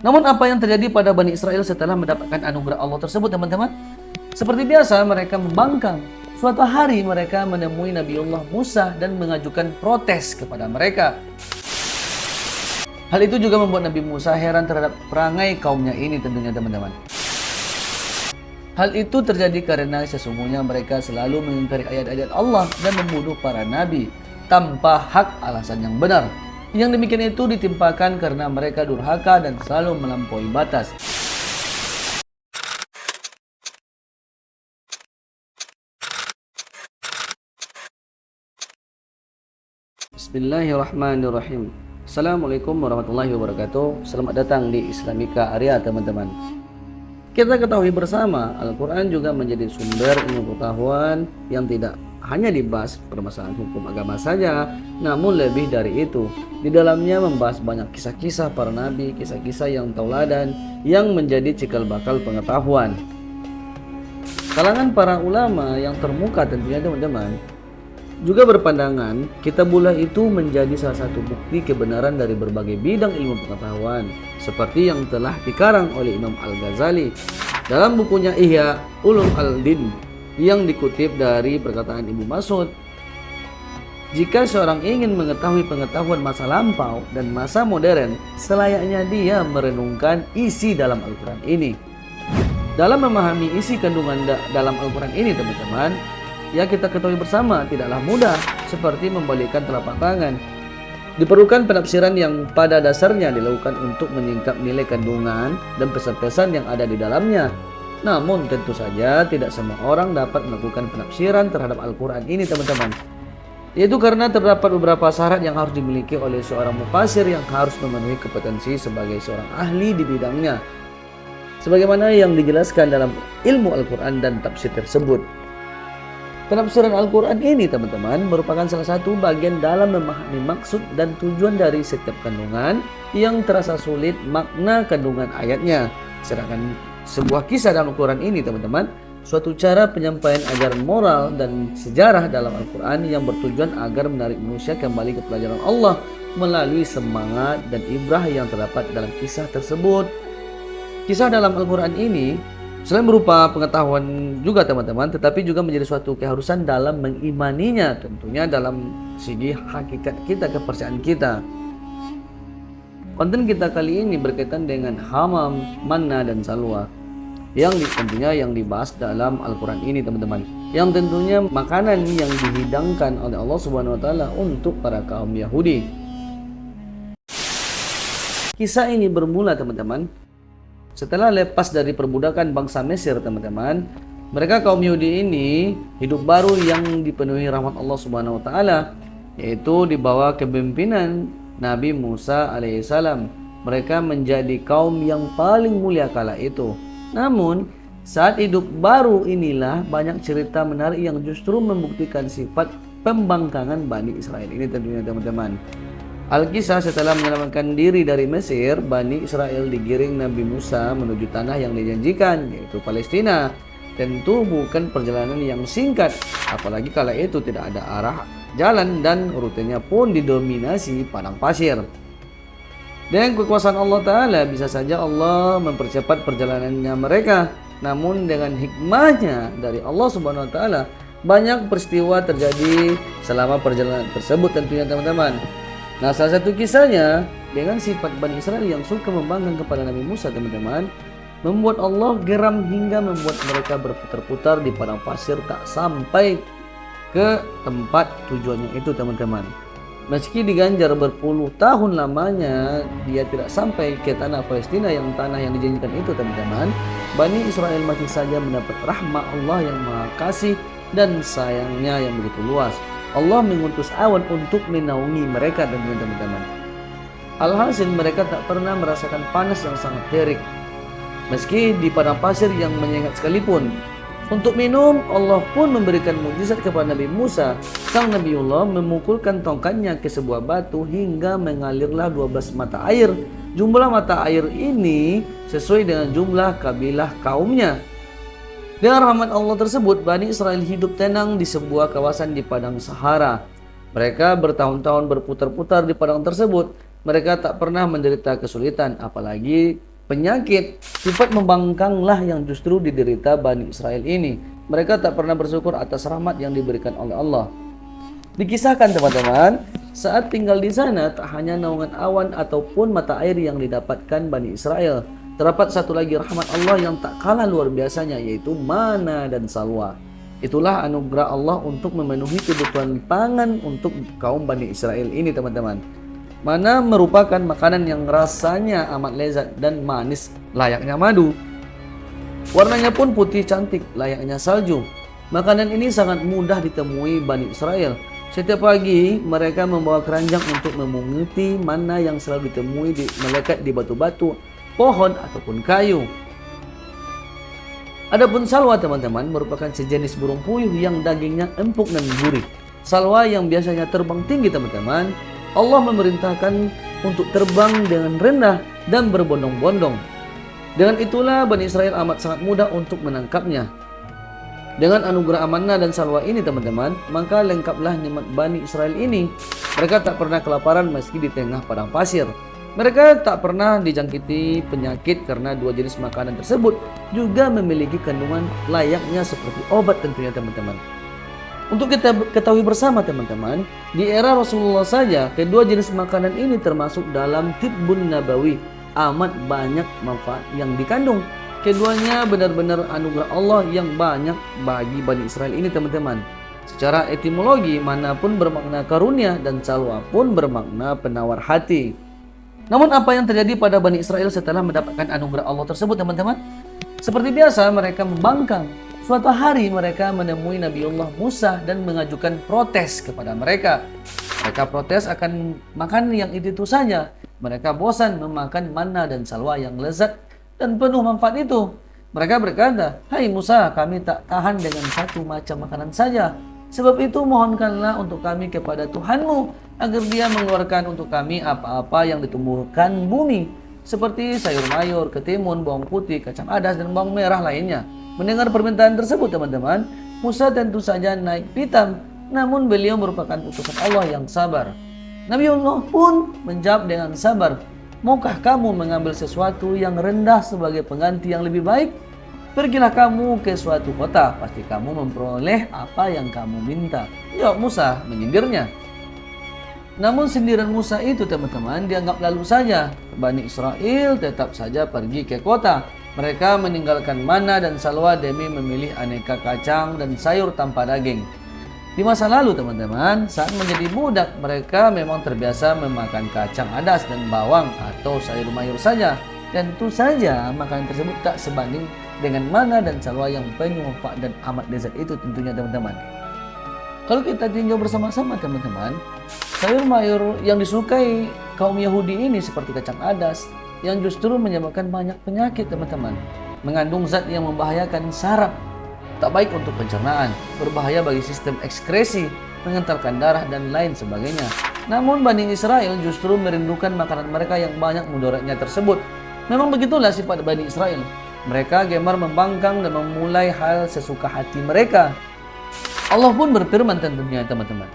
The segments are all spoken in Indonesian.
Namun apa yang terjadi pada Bani Israel setelah mendapatkan anugerah Allah tersebut, teman-teman? Seperti biasa, mereka membangkang. Suatu hari mereka menemui Nabiullah Musa dan mengajukan protes kepada mereka. Hal itu juga membuat Nabi Musa heran terhadap perangai kaumnya ini tentunya, teman-teman. Hal itu terjadi karena sesungguhnya mereka selalu mengingkari ayat-ayat Allah dan membunuh para nabi tanpa hak alasan yang benar. Yang demikian itu ditimpakan karena mereka durhaka dan selalu melampaui batas. Bismillahirrahmanirrahim. Assalamualaikum warahmatullahi wabarakatuh. Selamat datang di Islamika Area, teman-teman. Kita ketahui bersama, Al-Quran juga menjadi sumber ilmu pengetahuan yang tidak hanya dibahas permasalahan hukum agama saja, namun lebih dari itu. Di dalamnya membahas banyak kisah-kisah para nabi, kisah-kisah yang tauladan yang menjadi cikal bakal pengetahuan. Kalangan para ulama yang termuka tentunya, teman-teman, juga berpandangan kitabullah itu menjadi salah satu bukti kebenaran dari berbagai bidang ilmu pengetahuan, seperti yang telah dikarang oleh Imam Al-Ghazali dalam bukunya Ihya Ulumuddin yang dikutip dari perkataan Ibnu Mas'ud. Jika seorang ingin mengetahui pengetahuan masa lampau dan masa modern, selayaknya dia merenungkan isi dalam Al-Quran ini. Dalam memahami isi kandungan dalam Al-Quran ini, teman-teman, ya kita ketahui bersama tidaklah mudah seperti membalikkan telapak tangan. Diperlukan penafsiran yang pada dasarnya dilakukan untuk menyingkap nilai kandungan dan pesan-pesan yang ada di dalamnya. Namun tentu saja tidak semua orang dapat melakukan penafsiran terhadap Al-Quran ini, teman-teman. Yaitu karena terdapat beberapa syarat yang harus dimiliki oleh seorang mufasir yang harus memenuhi kompetensi sebagai seorang ahli di bidangnya, sebagaimana yang dijelaskan dalam ilmu Al-Quran dan tafsir tersebut. Penafsiran Al-Quran ini, teman-teman, merupakan salah satu bagian dalam memahami maksud dan tujuan dari setiap kandungan yang terasa sulit makna kandungan ayatnya. Sedangkan sebuah kisah dalam Al-Quran ini, teman-teman, suatu cara penyampaian ajaran moral dan sejarah dalam Al-Quran yang bertujuan agar menarik manusia kembali ke pelajaran Allah melalui semangat dan ibrah yang terdapat dalam kisah tersebut. Kisah dalam Al-Quran ini selain berupa pengetahuan juga, teman-teman, tetapi juga menjadi suatu keharusan dalam mengimaninya, tentunya dalam segi hakikat kita, kepercayaan kita. Konten kita kali ini berkaitan dengan hamam, manna, dan salwa yang tentunya yang dibahas dalam Al-Quran ini, teman-teman, yang tentunya makanan yang dihidangkan oleh Allah Subhanahu wa Ta'ala untuk para kaum Yahudi. Kisah ini bermula, teman-teman, setelah lepas dari perbudakan bangsa Mesir, teman-teman. Mereka kaum Yahudi ini hidup baru yang dipenuhi rahmat Allah Subhanahu wa Ta'ala, yaitu di bawah kepemimpinan Nabi Musa alaihissalam. Mereka menjadi kaum yang paling mulia kala itu. Namun saat hidup baru inilah banyak cerita menarik yang justru membuktikan sifat pembangkangan Bani Israel ini, tentunya, teman-teman. Al-Kisah setelah menyelamatkan diri dari Mesir, Bani Israel digiring Nabi Musa menuju tanah yang dijanjikan, yaitu Palestina. Tentu bukan perjalanan yang singkat, apalagi kala itu tidak ada arah jalan dan rutenya pun didominasi padang pasir. Dengan kekuasaan Allah Ta'ala, bisa saja Allah mempercepat perjalanannya mereka. Namun dengan hikmahnya dari Allah Subhanahu wa Ta'ala, banyak peristiwa terjadi selama perjalanan tersebut, tentunya, teman-teman. Nah, salah satu kisahnya dengan sifat Bani Israel yang suka membangkang kepada Nabi Musa, teman-teman, membuat Allah geram hingga membuat mereka berputar-putar di padang pasir tak sampai ke tempat tujuannya itu, teman-teman. Meski diganjar berpuluh tahun lamanya, dia tidak sampai ke tanah Palestina yang tanah yang dijanjikan itu, teman-teman. Bani Israel masih saja mendapat rahmat Allah yang Maha Kasih dan sayangnya yang begitu luas. Allah mengutus awan untuk menaungi mereka, teman-teman. Alhasil mereka tak pernah merasakan panas yang sangat terik, meski di padang pasir yang menyengat sekalipun. Untuk minum, Allah pun memberikan mukjizat kepada Nabi Musa. Sang Nabiullah memukulkan tongkatnya ke sebuah batu hingga mengalirlah 12 mata air. Jumlah mata air ini sesuai dengan jumlah kabilah kaumnya. Dengan rahmat Allah tersebut, Bani Israel hidup tenang di sebuah kawasan di padang Sahara. Mereka bertahun-tahun berputar-putar di padang tersebut. Mereka tak pernah menderita kesulitan, apalagi penyakit, sifat membangkanglah yang justru diderita Bani Israel ini. Mereka tak pernah bersyukur atas rahmat yang diberikan oleh Allah. Dikisahkan teman-teman, saat tinggal di sana tak hanya naungan awan ataupun mata air yang didapatkan Bani Israel. Terdapat satu lagi rahmat Allah yang tak kalah luar biasanya, yaitu mana dan salwa. Itulah anugerah Allah untuk memenuhi kebutuhan pangan untuk kaum Bani Israel ini teman-teman. Mana merupakan makanan yang rasanya amat lezat dan manis layaknya madu. Warnanya pun putih cantik layaknya salju. Makanan ini sangat mudah ditemui Bani Israel. Setiap pagi mereka membawa keranjang untuk memunguti mana yang selalu ditemui melekat di batu-batu, pohon ataupun kayu. Adapun salwa teman-teman merupakan sejenis burung puyuh yang dagingnya empuk dan gurih. Salwa yang biasanya terbang tinggi teman-teman, Allah memerintahkan untuk terbang dengan rendah dan berbondong-bondong. Dengan itulah Bani Israel amat sangat mudah untuk menangkapnya. Dengan anugerah amanah dan salwa ini teman-teman, maka lengkaplah nikmat Bani Israel ini. Mereka tak pernah kelaparan meski di tengah padang pasir. Mereka tak pernah dijangkiti penyakit karena dua jenis makanan tersebut juga memiliki kandungan layaknya seperti obat tentunya teman-teman. Untuk kita ketahui bersama teman-teman, di era Rasulullah saja kedua jenis makanan ini termasuk dalam tibbun nabawi. Amat banyak manfaat yang dikandung. Keduanya benar-benar anugerah Allah yang banyak bagi Bani Israel ini teman-teman. Secara etimologi, mana pun bermakna karunia dan salwa pun bermakna penawar hati. Namun apa yang terjadi pada Bani Israel setelah mendapatkan anugerah Allah tersebut teman-teman? Seperti biasa mereka membangkang. Suatu hari mereka menemui Nabiullah Musa dan mengajukan protes kepada mereka. Mereka protes akan makan yang itu saja. Mereka bosan memakan mana dan salwa yang lezat dan penuh manfaat itu. Mereka berkata, "Hai Musa, kami tak tahan dengan satu macam makanan saja. Sebab itu mohonkanlah untuk kami kepada Tuhanmu agar Dia mengeluarkan untuk kami apa-apa yang ditumbuhkan bumi, seperti sayur mayur, ketimun, bawang putih, kacang adas, dan bawang merah lainnya." Mendengar permintaan tersebut teman-teman, Musa tentu saja naik pitam, namun beliau merupakan utusan Allah yang sabar. Nabiullah pun menjawab dengan sabar, "Maukah kamu mengambil sesuatu yang rendah sebagai pengganti yang lebih baik? Pergilah kamu ke suatu kota, pasti kamu memperoleh apa yang kamu minta." Jawab Musa menyindirnya. Namun sindiran Musa itu teman-teman dianggap lalu saja. Bani Israel tetap saja pergi ke kota. Mereka meninggalkan mana dan salwa demi memilih aneka kacang dan sayur tanpa daging. Di masa lalu teman-teman, saat menjadi budak, mereka memang terbiasa memakan kacang adas dan bawang atau sayur mayur saja. Tentu saja makanan tersebut tak sebanding dengan mana dan salwa yang penuh manfaat dan amat lezat itu tentunya teman-teman. Kalau kita tinjau bersama-sama teman-teman, sayur mayur yang disukai kaum Yahudi ini seperti kacang adas yang justru menyebabkan banyak penyakit teman-teman. Mengandung zat yang membahayakan saraf, tak baik untuk pencernaan, berbahaya bagi sistem ekskresi, mengentalkan darah dan lain sebagainya. Namun Bani Israel justru merindukan makanan mereka yang banyak mudaratnya tersebut. Memang begitulah sifat Bani Israel. Mereka gemar membangkang dan memulai hal sesuka hati mereka. Allah pun berfirman tentunya teman-teman,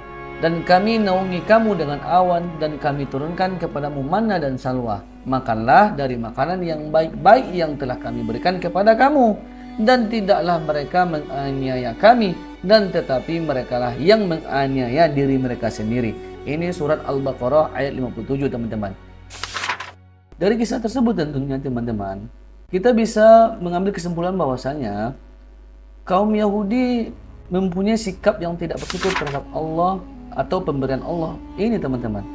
"Dan kami naungi kamu dengan awan dan kami turunkan kepadamu manna dan salwa. Makanlah dari makanan yang baik-baik yang telah kami berikan kepada kamu. Dan tidaklah mereka menganiaya kami, dan tetapi merekalah yang menganiaya diri mereka sendiri." Ini surat Al-Baqarah ayat 57 teman-teman. Dari kisah tersebut tentunya teman-teman, kita bisa mengambil kesimpulan bahwasanya kaum Yahudi mempunyai sikap yang tidak bersyukur terhadap Allah atau pemberian Allah ini teman-teman.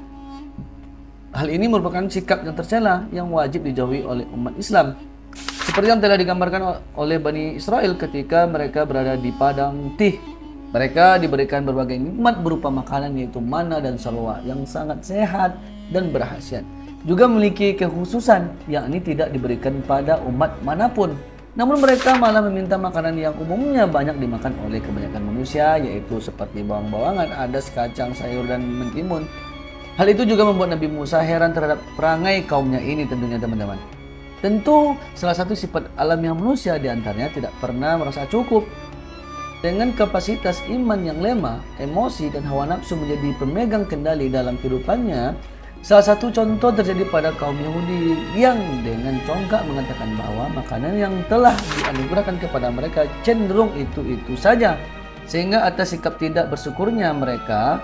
Hal ini merupakan sikap yang tercela yang wajib dijauhi oleh umat Islam. Seperti yang telah digambarkan oleh Bani Israel ketika mereka berada di padang Tih. Mereka diberikan berbagai nikmat berupa makanan yaitu manna dan salwa yang sangat sehat dan berkhasiat. Juga memiliki kekhususan yakni tidak diberikan pada umat manapun. Namun mereka malah meminta makanan yang umumnya banyak dimakan oleh kebanyakan manusia yaitu seperti bawang-bawangan, adas, kacang, sayur, dan mentimun. Hal itu juga membuat Nabi Musa heran terhadap perangai kaumnya ini tentunya teman-teman. Tentu salah satu sifat alamiah manusia diantaranya tidak pernah merasa cukup. Dengan kapasitas iman yang lemah, emosi dan hawa nafsu menjadi pemegang kendali dalam kehidupannya, Salah satu contoh terjadi pada kaum Yahudi yang dengan congkak mengatakan bahwa makanan yang telah dianugerahkan kepada mereka cenderung itu-itu saja. Sehingga atas sikap tidak bersyukurnya mereka,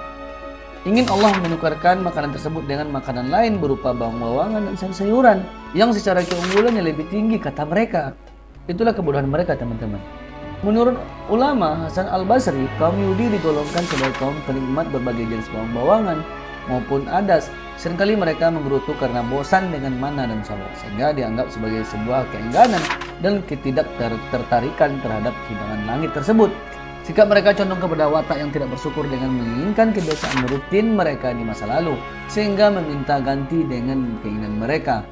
ingin Allah menukarkan makanan tersebut dengan makanan lain berupa bawang-bawangan dan sayur-sayuran yang secara keunggulannya lebih tinggi kata mereka. Itulah kebodohan mereka, teman-teman. Menurut ulama Hasan Al-Basri, kaum Yahudi digolongkan sebagai kaum penikmat berbagai jenis bawang-bawangan maupun adas. Seringkali mereka menggerutu karena bosan dengan mana dan salwa, sehingga dianggap sebagai sebuah keengganan dan ketidaktertarikan terhadap hidangan langit tersebut. Sikap mereka condong kepada watak yang tidak bersyukur dengan menginginkan kebiasaan rutin mereka di masa lalu, sehingga meminta ganti dengan keinginan mereka.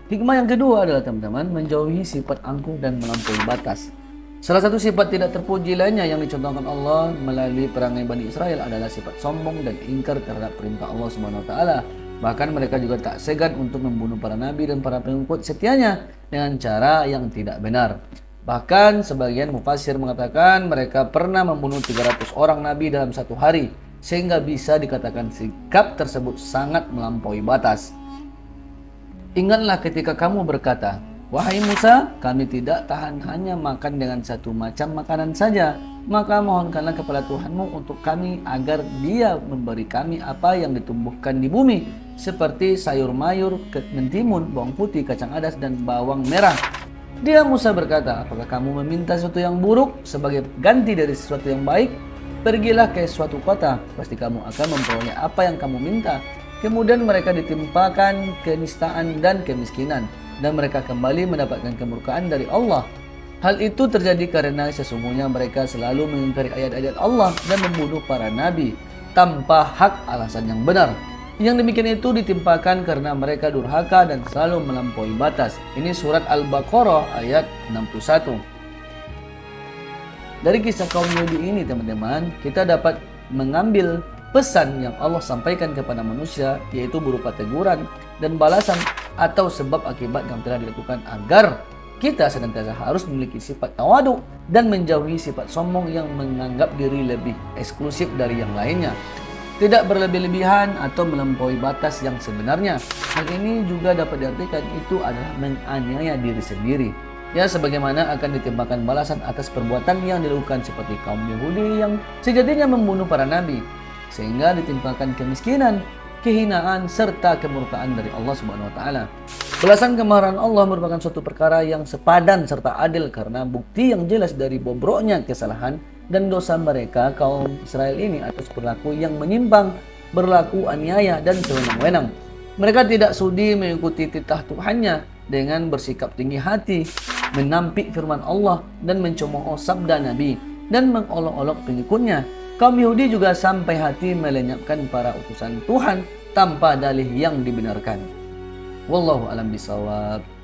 Hikmah yang kedua adalah, teman-teman, menjauhi sifat angkuh dan melampaui batas. Salah satu sifat tidak terpuji lainnya yang dicontohkan Allah melalui perangai Bani Israel adalah sifat sombong dan ingkar terhadap perintah Allah Subhanahu wa taala. Bahkan mereka juga tak segan untuk membunuh para nabi dan para pengikut setianya dengan cara yang tidak benar. Bahkan sebagian mufassir mengatakan mereka pernah membunuh 300 orang nabi dalam satu hari, sehingga bisa dikatakan sikap tersebut sangat melampaui batas. Ingatlah ketika kamu berkata, "Wahai Musa, kami tidak tahan hanya makan dengan satu macam makanan saja. Maka mohonkanlah kepada Tuhanmu untuk kami agar Dia memberi kami apa yang ditumbuhkan di bumi, seperti sayur mayur, mentimun, bawang putih, kacang adas, dan bawang merah." Dia Musa berkata, "Apakah kamu meminta sesuatu yang buruk sebagai ganti dari sesuatu yang baik? Pergilah ke suatu kota, pasti kamu akan memperoleh apa yang kamu minta." Kemudian mereka ditimpakan kenistaan dan kemiskinan, dan mereka kembali mendapatkan kemurkaan dari Allah. Hal itu terjadi karena sesungguhnya mereka selalu mengingkari ayat-ayat Allah dan membunuh para nabi tanpa hak alasan yang benar. Yang demikian itu ditimpakan karena mereka durhaka dan selalu melampaui batas. Ini surat Al-Baqarah ayat 61. Dari kisah kaum Yahudi ini, teman-teman, kita dapat mengambil pesan yang Allah sampaikan kepada manusia, yaitu berupa teguran dan balasan atau sebab akibat yang telah dilakukan, agar kita senantiasa harus memiliki sifat tawadu dan menjauhi sifat sombong yang menganggap diri lebih eksklusif dari yang lainnya. Tidak berlebih-lebihan atau melampaui batas yang sebenarnya. Hal ini juga dapat diartikan itu adalah menganiaya diri sendiri. Ya, sebagaimana akan ditimpakan balasan atas perbuatan yang dilakukan seperti kaum Yahudi yang sejatinya membunuh para nabi, sehingga ditimpakan kemiskinan, kehinaan, serta kemurkaan dari Allah Subhanahu wa taala. Balasan kemarahan Allah merupakan suatu perkara yang sepadan serta adil karena bukti yang jelas dari bobroknya kesalahan dan dosa mereka kaum Israel ini atas perilaku yang menyimpang, berlaku aniaya dan sewenang-wenang. Mereka tidak sudi mengikuti titah Tuhannya dengan bersikap tinggi hati, menampik firman Allah dan mencemooh sabda Nabi dan mengolok-olok pengikutnya. Kaum Yahudi juga sampai hati melenyapkan para utusan Tuhan tanpa dalih yang dibenarkan. Wallahu a'lam bishawab.